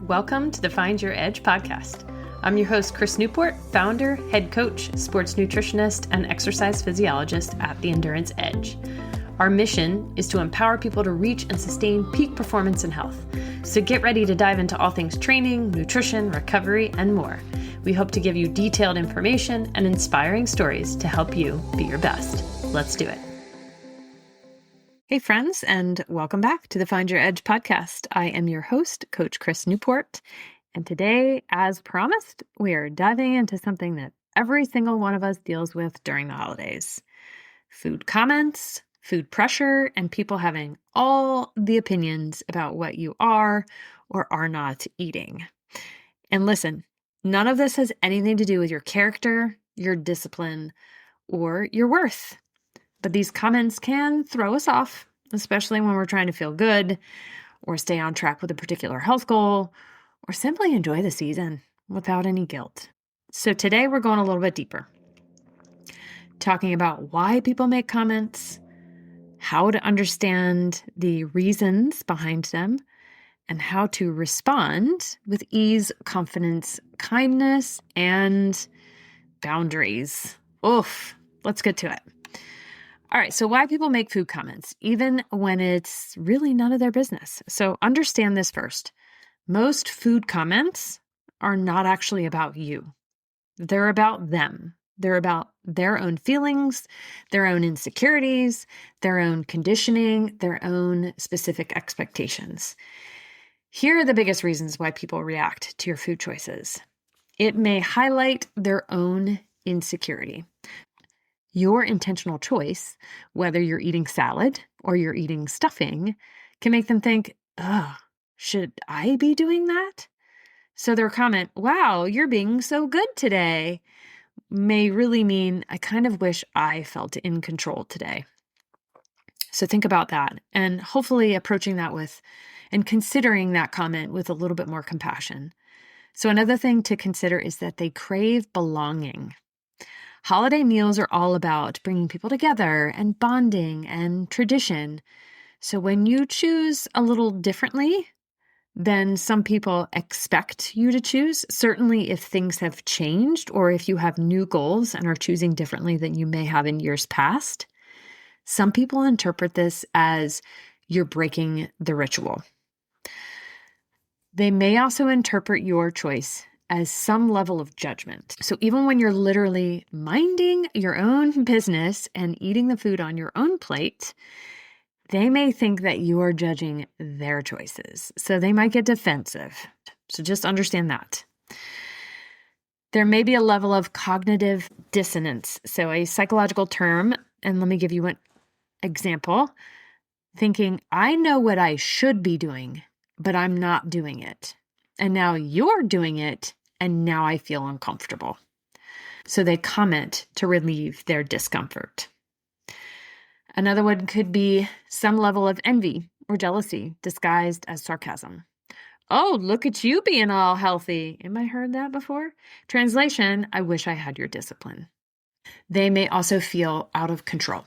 Welcome to the Find Your Edge podcast. I'm your host, Chris Newport, founder, head coach, sports nutritionist, and exercise physiologist at The Endurance Edge. Our mission is to empower people to reach and sustain peak performance and health. So get ready to dive into all things training, nutrition, recovery, and more. We hope to give you detailed information and inspiring stories to help you be your best. Let's do it. Hey friends, and welcome back to the Find Your Edge podcast. I am your host, Coach Chris Newport, and today, as promised, we are diving into something that every single one of us deals with during the holidays. Food comments, food pressure, and people having all the opinions about what you are or are not eating. And listen, none of this has anything to do with your character, your discipline, or your worth. But these comments can throw us off, especially when we're trying to feel good or stay on track with a particular health goal or simply enjoy the season without any guilt. So today we're going a little bit deeper, talking about why people make comments, how to understand the reasons behind them, and how to respond with ease, confidence, kindness, and boundaries. Oof, let's get to it. All right, so why people make food comments, even when it's really none of their business. So understand this first. Most food comments are not actually about you. They're about them. They're about their own feelings, their own insecurities, their own conditioning, their own specific expectations. Here are the biggest reasons why people react to your food choices. It may highlight their own insecurity. Your intentional choice, whether you're eating salad or you're eating stuffing, can make them think, should I be doing that? So their comment, wow, you're being so good today, may really mean, I kind of wish I felt in control today. So think about that and hopefully approaching that with and considering that comment with a little bit more compassion. So another thing to consider is that they crave belonging. Holiday meals are all about bringing people together and bonding and tradition. So when you choose a little differently than some people expect you to choose, certainly if things have changed or if you have new goals and are choosing differently than you may have in years past, some people interpret this as you're breaking the ritual. They may also interpret your choice as some level of judgment. So even when you're literally minding your own business and eating the food on your own plate, they may think that you are judging their choices. So they might get defensive. So just understand that. There may be a level of cognitive dissonance. So a psychological term, and let me give you an example. Thinking, I know what I should be doing, but I'm not doing it. And now you're doing it, and now I feel uncomfortable. So they comment to relieve their discomfort. Another one could be some level of envy or jealousy disguised as sarcasm. Oh, look at you being all healthy. Am I heard that before? Translation, I wish I had your discipline. They may also feel out of control.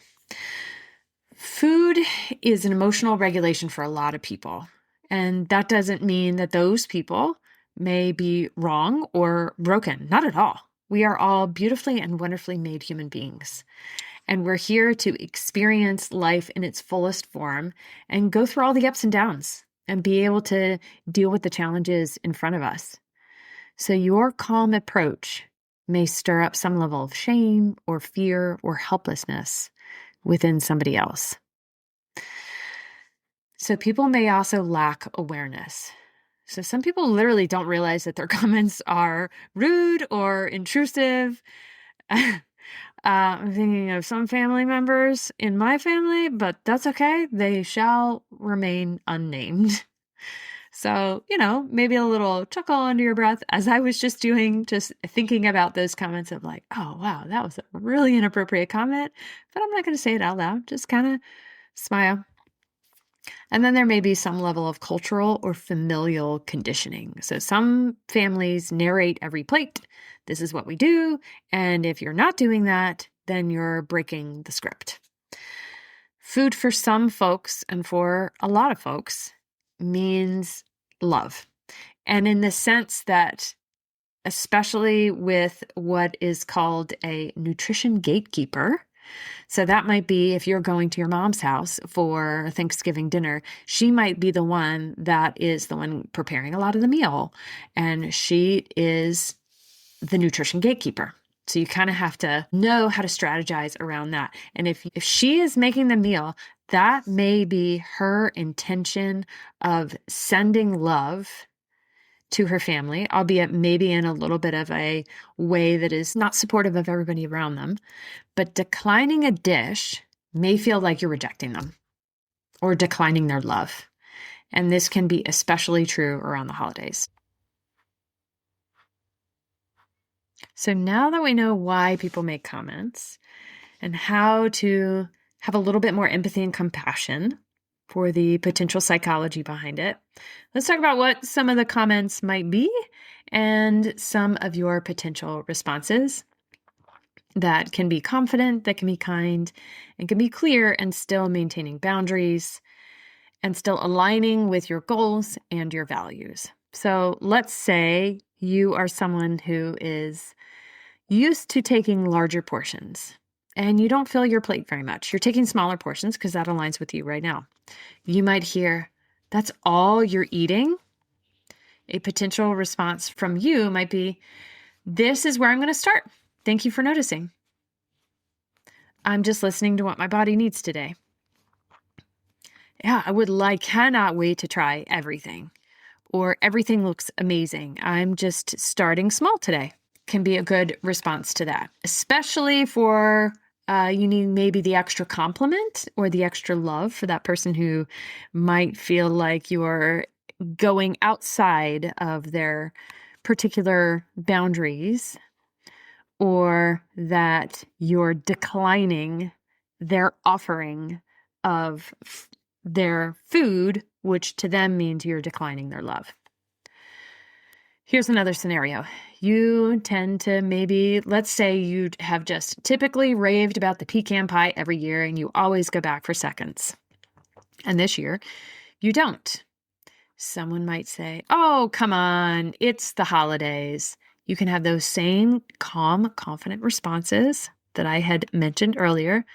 Food is an emotional regulation for a lot of people. And that doesn't mean that those people may be wrong or broken. Not at all. We are all beautifully and wonderfully made human beings. And we're here to experience life in its fullest form and go through all the ups and downs and be able to deal with the challenges in front of us. So your calm approach may stir up some level of shame or fear or helplessness within somebody else. So people may also lack awareness. So some people literally don't realize that their comments are rude or intrusive. I'm thinking of some family members in my family, but that's okay. They shall remain unnamed. So, maybe a little chuckle under your breath as I was just doing, just thinking about those comments of like, oh, wow, that was a really inappropriate comment, but I'm not going to say it out loud. Just kind of smile. And then there may be some level of cultural or familial conditioning. So some families narrate every plate. This is what we do. And if you're not doing that, then you're breaking the script. Food for some folks and for a lot of folks means love. And in the sense that, especially with what is called a nutrition gatekeeper, so that might be if you're going to your mom's house for Thanksgiving dinner, she might be the one that is the one preparing a lot of the meal, and she is the nutrition gatekeeper. So you kind of have to know how to strategize around that. And if she is making the meal, that may be her intention of sending love to her family, albeit maybe in a little bit of a way that is not supportive of everybody around them. But declining a dish may feel like you're rejecting them or declining their love. And this can be especially true around the holidays. So now that we know why people make comments and how to have a little bit more empathy and compassion for the potential psychology behind it, let's talk about what some of the comments might be and some of your potential responses that can be confident, that can be kind, and can be clear and still maintaining boundaries and still aligning with your goals and your values. So let's say you are someone who is used to taking larger portions and you don't fill your plate very much. You're taking smaller portions because that aligns with you right now. You might hear, "That's all you're eating?" A potential response from you might be, "This is where I'm going to start. Thank you for noticing. I'm just listening to what my body needs today. Yeah, cannot wait to try everything." Or "Everything looks amazing. I'm just starting small today." Can be a good response to that, especially for you need maybe the extra compliment or the extra love for that person who might feel like you're going outside of their particular boundaries, or that you're declining their offering of their food, which to them means you're declining their love. Here's another scenario. You tend to let's say you have just typically raved about the pecan pie every year and you always go back for seconds. And this year, you don't. Someone might say, "Oh, come on, it's the holidays." You can have those same calm, confident responses that I had mentioned earlier.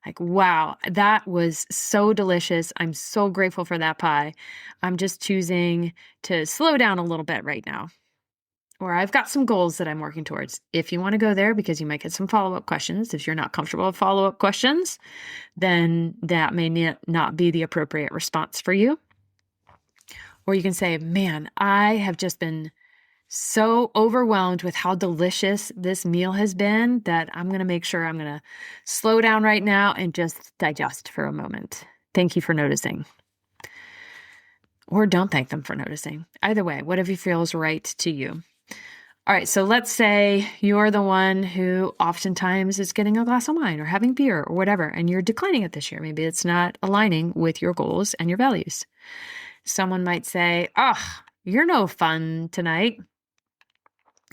Like, "Wow, that was so delicious. I'm so grateful for that pie. I'm just choosing to slow down a little bit right now." Or, "I've got some goals that I'm working towards." If you want to go there, because you might get some follow-up questions. If you're not comfortable with follow-up questions, then that may not be the appropriate response for you. Or you can say, "Man, I have just been so overwhelmed with how delicious this meal has been that I'm going to make sure I'm going to slow down right now and just digest for a moment. Thank you for noticing." Or don't thank them for noticing. Either way, whatever feels right to you. All right, so let's say you're the one who oftentimes is getting a glass of wine or having beer or whatever, and you're declining it this year. Maybe it's not aligning with your goals and your values. Someone might say, "Oh, you're no fun tonight."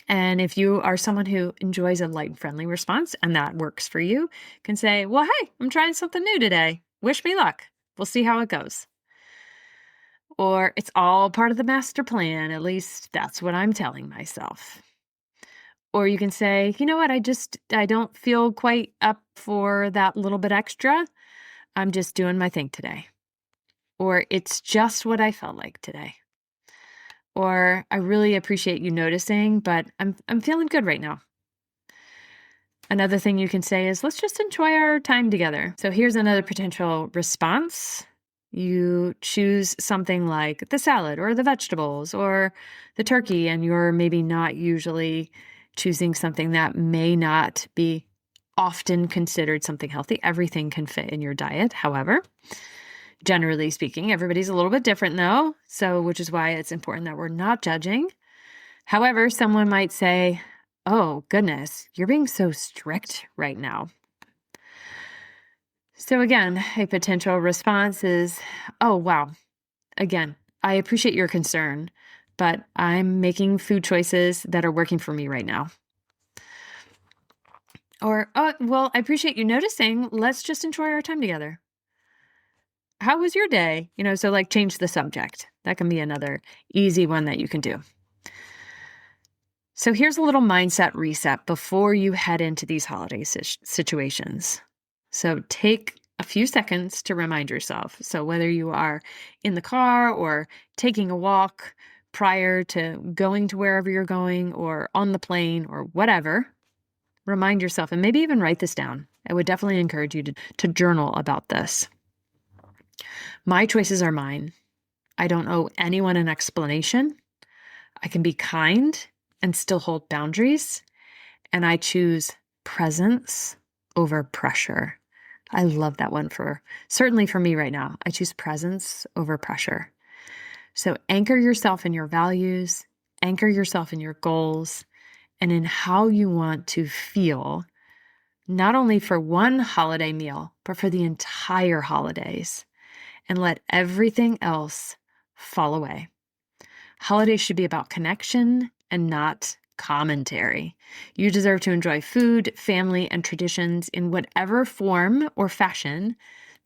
And if you are someone who enjoys a light and friendly response and that works for you, can say, "Well, hey, I'm trying something new today. Wish me luck. We'll see how it goes." Or, "It's all part of the master plan. At least that's what I'm telling myself." Or you can say, "You know what? I don't feel quite up for that little bit extra. I'm just doing my thing today." Or, "It's just what I felt like today." Or, "I really appreciate you noticing, but I'm feeling good right now." Another thing you can say is, "Let's just enjoy our time together." So here's another potential response. You choose something like the salad or the vegetables or the turkey, and you're maybe not usually choosing something that may not be often considered something healthy. Everything can fit in your diet. However, generally speaking, everybody's a little bit different though. So, which is why it's important that we're not judging. However, someone might say, "Oh goodness, you're being so strict right now." So again, a potential response is, "Oh, wow. Again, I appreciate your concern, but I'm making food choices that are working for me right now." Or, "Oh, well, I appreciate you noticing. Let's just enjoy our time together." how was your day? So like change the subject. That can be another easy one that you can do. So here's a little mindset reset before you head into these holiday situations. So take a few seconds to remind yourself. So whether you are in the car or taking a walk prior to going to wherever you're going or on the plane or whatever, remind yourself and maybe even write this down. I would definitely encourage you to journal about this. My choices are mine. I don't owe anyone an explanation. I can be kind and still hold boundaries. And I choose presence over pressure. I love that one certainly for me right now. I choose presence over pressure. So anchor yourself in your values, anchor yourself in your goals, and in how you want to feel, not only for one holiday meal, but for the entire holidays, and let everything else fall away. Holidays should be about connection and not commentary. You deserve to enjoy food, family, and traditions in whatever form or fashion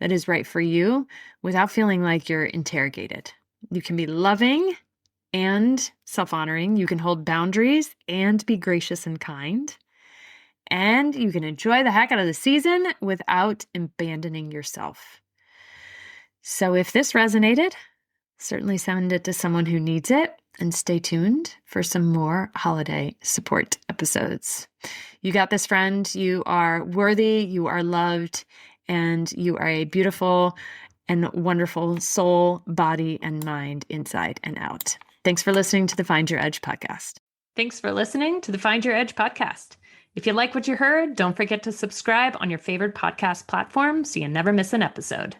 that is right for you without feeling like you're interrogated. You can be loving and self-honoring. You can hold boundaries and be gracious and kind. And you can enjoy the heck out of the season without abandoning yourself. So if this resonated, certainly send it to someone who needs it, and stay tuned for some more holiday support episodes. You got this, friend. You are worthy, you are loved, and you are a beautiful and wonderful soul, body, and mind inside and out. Thanks for listening to the Find Your Edge podcast. Thanks for listening to the Find Your Edge podcast. If you like what you heard, don't forget to subscribe on your favorite podcast platform so you never miss an episode.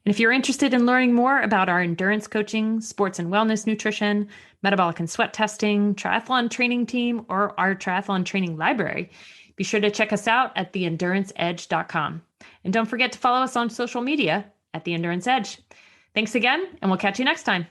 And if you're interested in learning more about our endurance coaching, sports and wellness nutrition, metabolic and sweat testing, triathlon training team, or our triathlon training library, be sure to check us out at theenduranceedge.com. And don't forget to follow us on social media at The Endurance Edge. Thanks again, and we'll catch you next time.